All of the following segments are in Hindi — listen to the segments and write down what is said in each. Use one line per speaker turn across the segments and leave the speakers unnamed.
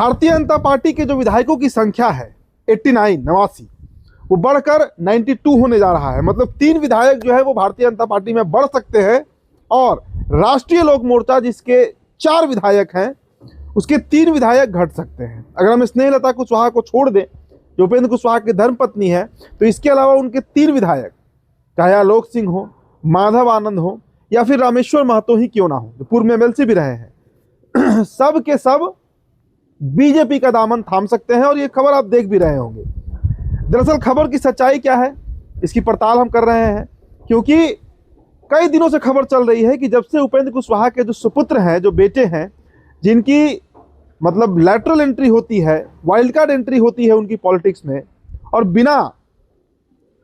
भारतीय जनता पार्टी के जो विधायकों की संख्या है 89 वो बढ़कर 92 होने जा रहा है। मतलब 3 विधायक जो है वो भारतीय जनता पार्टी में बढ़ सकते हैं और राष्ट्रीय लोक मोर्चा जिसके 4 विधायक हैं उसके 3 विधायक घट सकते हैं। अगर हम स्नेहलता कुशवाहा को छोड़ दें जो उपेंद्र कुशवाहा की धर्मपत्नी है, तो इसके अलावा उनके 3 विधायक चाहे आलोक सिंह हो, माधव आनंद हो या फिर रामेश्वर महतो ही क्यों ना हो जो पूर्व में एमएलसी भी रहे हैं सब के सब बीजेपी का दामन थाम सकते हैं। और ये खबर आप देख भी रहे होंगे। दरअसल खबर की सच्चाई क्या है इसकी पड़ताल हम कर रहे हैं, क्योंकि कई दिनों से खबर चल रही है कि जब से उपेंद्र कुशवाहा के जो सुपुत्र हैं, जो बेटे हैं, जिनकी मतलब लैटरल एंट्री होती है, वाइल्ड कार्ड एंट्री होती है उनकी पॉलिटिक्स में, और बिना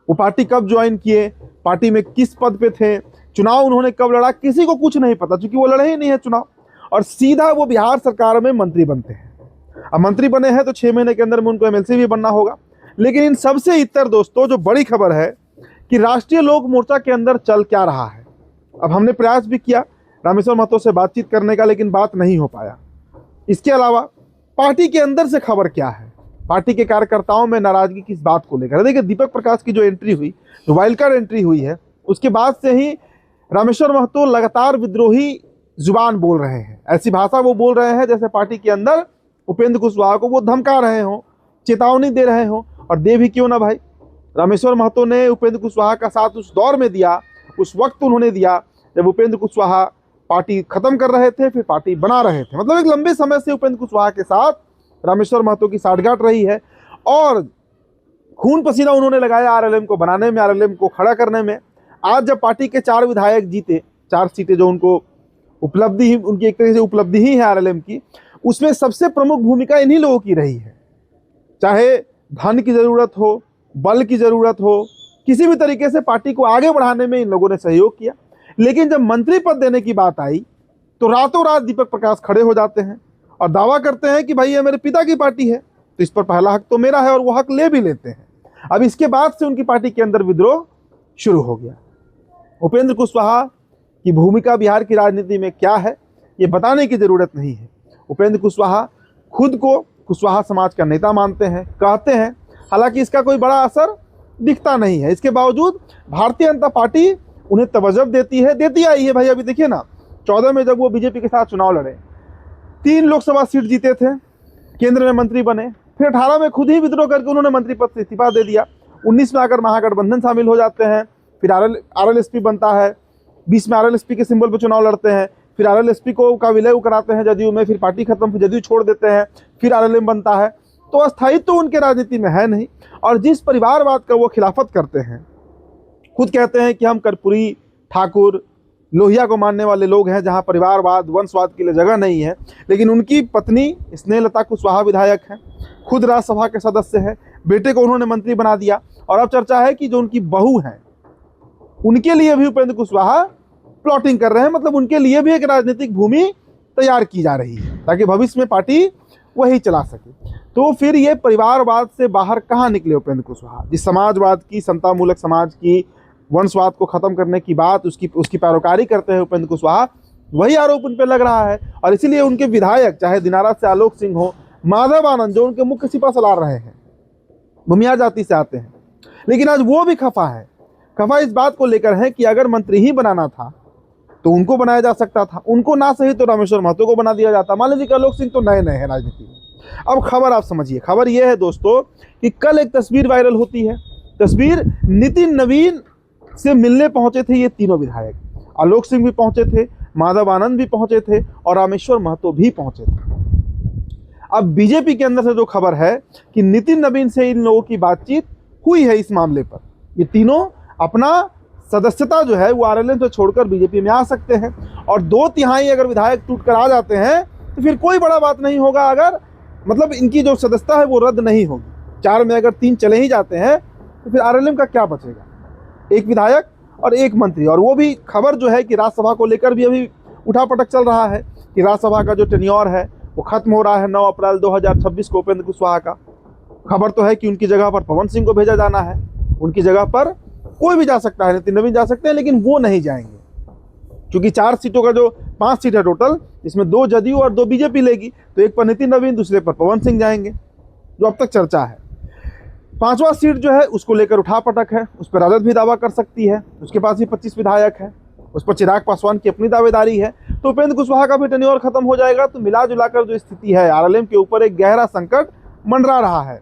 वो पार्टी कब ज्वाइन किए, पार्टी में किस पद पे थे, चुनाव उन्होंने कब लड़ा, किसी को कुछ नहीं पता, क्योंकि वो लड़े ही नहीं है चुनाव, और सीधा वो बिहार सरकार में मंत्री बनते हैं। अब मंत्री बने हैं तो 6 महीने के अंदर में उनको एमएलसी भी बनना होगा। लेकिन इन सबसे इतर दोस्तों जो बड़ी खबर है कि राष्ट्रीय लोक मोर्चा के अंदर चल क्या रहा है। अब हमने प्रयास भी किया रामेश्वर महतो से बातचीत करने का, लेकिन बात नहीं हो पाया। इसके अलावा पार्टी के अंदर से खबर क्या है, पार्टी के कार्यकर्ताओं में नाराजगी किस बात को लेकर। देखिए दीपक प्रकाश की जो एंट्री हुई, जो वाइल्ड कार्ड एंट्री हुई है, उसके बाद से ही रामेश्वर महतो लगातार विद्रोही जुबान बोल रहे हैं। ऐसी भाषा वो बोल रहे हैं जैसे पार्टी के अंदर उपेंद्र कुशवाहा को वो धमका रहे हों, चेतावनी दे रहे हों। और दे भी क्यों ना भाई, रामेश्वर महतो ने उपेंद्र कुशवाहा का साथ उस दौर में दिया, उस वक्त उन्होंने दिया जब उपेंद्र कुशवाहा पार्टी खत्म कर रहे थे, फिर पार्टी बना रहे थे। मतलब एक लंबे समय से उपेंद्र कुशवाहा के साथ रामेश्वर महतो की साठगांठ रही है और खून पसीना उन्होंने लगाया आरएलएम को बनाने में, आरएलएम को खड़ा करने में। आज जब पार्टी के 4 विधायक जीते, 4 सीटें जो उनको उपलब्धि, उनकी एक तरह से उपलब्धि ही है आरएलएम की, उसमें सबसे प्रमुख भूमिका इन्हीं लोगों की रही है। चाहे धन की जरूरत हो, बल की जरूरत हो, किसी भी तरीके से पार्टी को आगे बढ़ाने में इन लोगों ने सहयोग किया। लेकिन जब मंत्री पद देने की बात आई तो रातों रात दीपक प्रकाश खड़े हो जाते हैं और दावा करते हैं कि भाई ये मेरे पिता की पार्टी है तो इस पर पहला हक तो मेरा है, और वो हक ले भी लेते हैं। अब इसके बाद से उनकी पार्टी के अंदर विद्रोह शुरू हो गया। उपेंद्र कुशवाहा की भूमिका बिहार की राजनीति में क्या है ये बताने की जरूरत नहीं है। उपेंद्र कुशवाहा खुद को कुशवाहा समाज का नेता मानते हैं, कहते हैं, हालांकि इसका कोई बड़ा असर दिखता नहीं है। इसके बावजूद भारतीय जनता पार्टी उन्हें तवज्जो देती आई है। भाई अभी देखिए ना, 14 में जब वो बीजेपी के साथ चुनाव लड़े, 3 लोकसभा सीट जीते थे, केंद्र में मंत्री बने, फिर 18 में खुद ही विद्रोह करके उन्होंने मंत्री पद से इस्तीफा दे दिया। 19 में आकर महागठबंधन शामिल हो जाते हैं, फिर आरएलएसपी बनता है, 20 में आरएलएसपी के सिंबल पर चुनाव लड़ते हैं, फिर आरएलएसपी का विलय कराते हैं जदयू में, फिर पार्टी खत्म, फिर जदयू छोड़ देते हैं, फिर आरएलएम बनता है। तो अस्थायित्व तो उनके राजनीति में है नहीं। और जिस परिवारवाद का वो खिलाफत करते हैं, खुद कहते हैं कि हम कर्पूरी, ठाकुर, लोहिया को मानने वाले लोग हैं जहां परिवारवाद, वंशवाद के लिए जगह नहीं है। लेकिन उनकी पत्नी स्नेहलता कुशवाहा विधायक हैं, खुद राज्यसभा के सदस्य हैं, बेटे को उन्होंने मंत्री बना दिया। और अब चर्चा है कि जो उनकी बहू हैं उनके लिए भी उपेंद्र कुशवाहा प्लॉटिंग कर रहे हैं। मतलब उनके लिए भी एक राजनीतिक भूमि तैयार की जा रही है ताकि भविष्य में पार्टी वही चला सके। तो फिर ये परिवारवाद से बाहर कहाँ निकले उपेंद्र कुशवाहा? जिस समाजवाद की, समतामूलक समाज की, वंशवाद को खत्म करने की बात उसकी पैरोकारी करते हैं उपेंद्र कुशवाहा, वही आरोप उन पर लग रहा है। और इसीलिए उनके विधायक चाहे दिनारा से आलोक सिंह हो, माधव आनंद जो उनके मुख्य सिपा सलार रहे हैं, भूमियार जाति से आते हैं, लेकिन आज वो भी खफा है। खफा इस बात को लेकर है कि अगर मंत्री ही बनाना था तो उनको बनाया जा सकता था, उनको ना सही तो रामेश्वर महतो को बना दिया जाता। मान लीजिए आलोक सिंह तो नए नए हैं राजनीति में। अब खबर आप समझिए, खबर यह है दोस्तों कि कल एक तस्वीर वायरल होती है। तस्वीर नितिन नवीन से मिलने पहुंचे थे ये तीनों विधायक। आलोक सिंह भी पहुंचे थे, माधव आनंद भी पहुंचे थे और रामेश्वर महतो भी पहुंचे थे। अब बीजेपी के अंदर से जो खबर है कि नितिन नवीन से इन लोगों की बातचीत हुई है इस मामले पर। ये तीनों अपना सदस्यता जो है वो आरएलएम से छोड़कर बीजेपी में आ सकते हैं। और 2/3 अगर विधायक टूट कर आ जाते हैं तो फिर कोई बड़ा बात नहीं होगा। अगर मतलब इनकी जो सदस्यता है वो रद्द नहीं होगी। 4 में अगर 3 चले ही जाते हैं तो फिर आरएलएम का क्या बचेगा? 1 विधायक और 1 मंत्री। और वो भी खबर जो है कि राज्यसभा को लेकर भी अभी उठापटक चल रहा है कि राज्यसभा का जो टेन्योर है वो खत्म हो रहा है 9 अप्रैल 2026 को उपेंद्र कुशवाहा का। खबर तो है कि उनकी जगह पर पवन सिंह को भेजा जाना है, उनकी जगह पर कोई भी जा सकता है, नितिन नवीन जा सकते हैं, लेकिन वो नहीं जाएंगे। क्योंकि 4 सीटों का जो 5 सीट है टोटल, इसमें 2 जदयू और 2 बीजेपी लेगी, तो एक पर नितिन नवीन, दूसरे पर पवन सिंह जाएंगे, जो अब तक चर्चा है। 5वां सीट जो है उसको लेकर उठापटक है, उस पर राजद भी दावा कर सकती है, उसके पास भी 25 विधायक है, उस पर चिराग पासवान की अपनी दावेदारी है, तो उपेंद्र कुशवाहा का भी टेन्योर खत्म हो जाएगा। तो मिला जुलाकर जो स्थिति है, आरएलएम के ऊपर एक गहरा संकट मंडरा रहा है।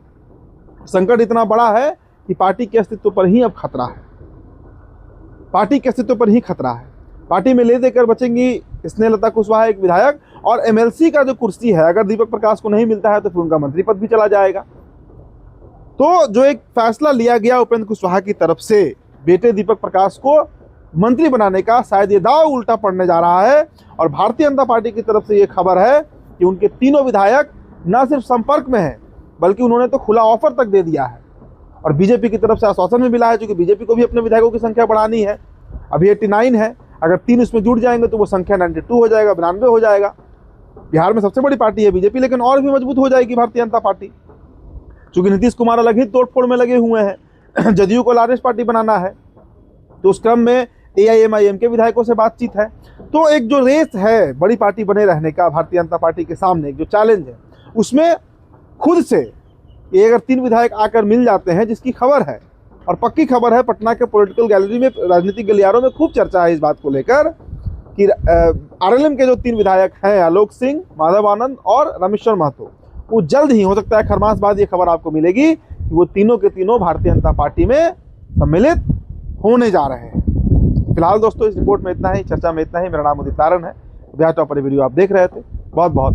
संकट इतना बड़ा है कि पार्टी के अस्तित्व पर ही अब खतरा है, पार्टी के अस्तित्व पर ही खतरा है। पार्टी में ले देकर बचेंगी स्नेहलता कुशवाहा एक विधायक, और एमएलसी का जो कुर्सी है, अगर दीपक प्रकाश को नहीं मिलता है तो फिर उनका मंत्री पद भी चला जाएगा। तो जो एक फैसला लिया गया उपेंद्र कुशवाहा की तरफ से बेटे दीपक प्रकाश को मंत्री बनाने का, शायद ये दाव उल्टा पड़ने जा रहा है। और भारतीय जनता पार्टी की तरफ से ये खबर है कि उनके तीनों विधायक न सिर्फ संपर्क में हैं, बल्कि उन्होंने तो खुला ऑफर तक दे दिया है। और बीजेपी की तरफ से आश्वासन भी मिला है, क्योंकि बीजेपी को भी अपने विधायकों की संख्या बढ़ानी है। अभी 89 है, अगर 3 उसमें जुड़ जाएंगे तो वो संख्या 92 हो जाएगा, 92 हो जाएगा। बिहार में सबसे बड़ी पार्टी है बीजेपी, लेकिन और भी मजबूत हो जाएगी भारतीय जनता पार्टी, क्योंकि नीतीश कुमार अलग ही तोड़फोड़ में लगे हुए हैं। जदयू को लार्जेस्ट पार्टी बनाना है, तो उस क्रम में एआईएमआईएम के विधायकों से बातचीत है। तो एक जो रेस है बड़ी पार्टी बने रहने का भारतीय जनता पार्टी के सामने, एक जो चैलेंज है, उसमें खुद से ये अगर 3 विधायक आकर मिल जाते हैं, जिसकी खबर है और पक्की खबर है, पटना के पॉलिटिकल गैलरी में, राजनीतिक गलियारों में खूब चर्चा है इस बात को लेकर कि आरएलएम के जो 3 विधायक हैं, आलोक सिंह, माधव आनंद और रामेश्वर महतो, वो जल्द ही, हो सकता है खरमास बाद ये खबर आपको मिलेगी कि वो तीनों के तीनों भारतीय जनता पार्टी में सम्मिलित होने जा रहे हैं। फिलहाल दोस्तों इस रिपोर्ट में इतना ही, चर्चा में इतना ही। मेरा नाम उदित तारण है, बिहार टॉपर वीडियो आप देख रहे थे। बहुत बहुत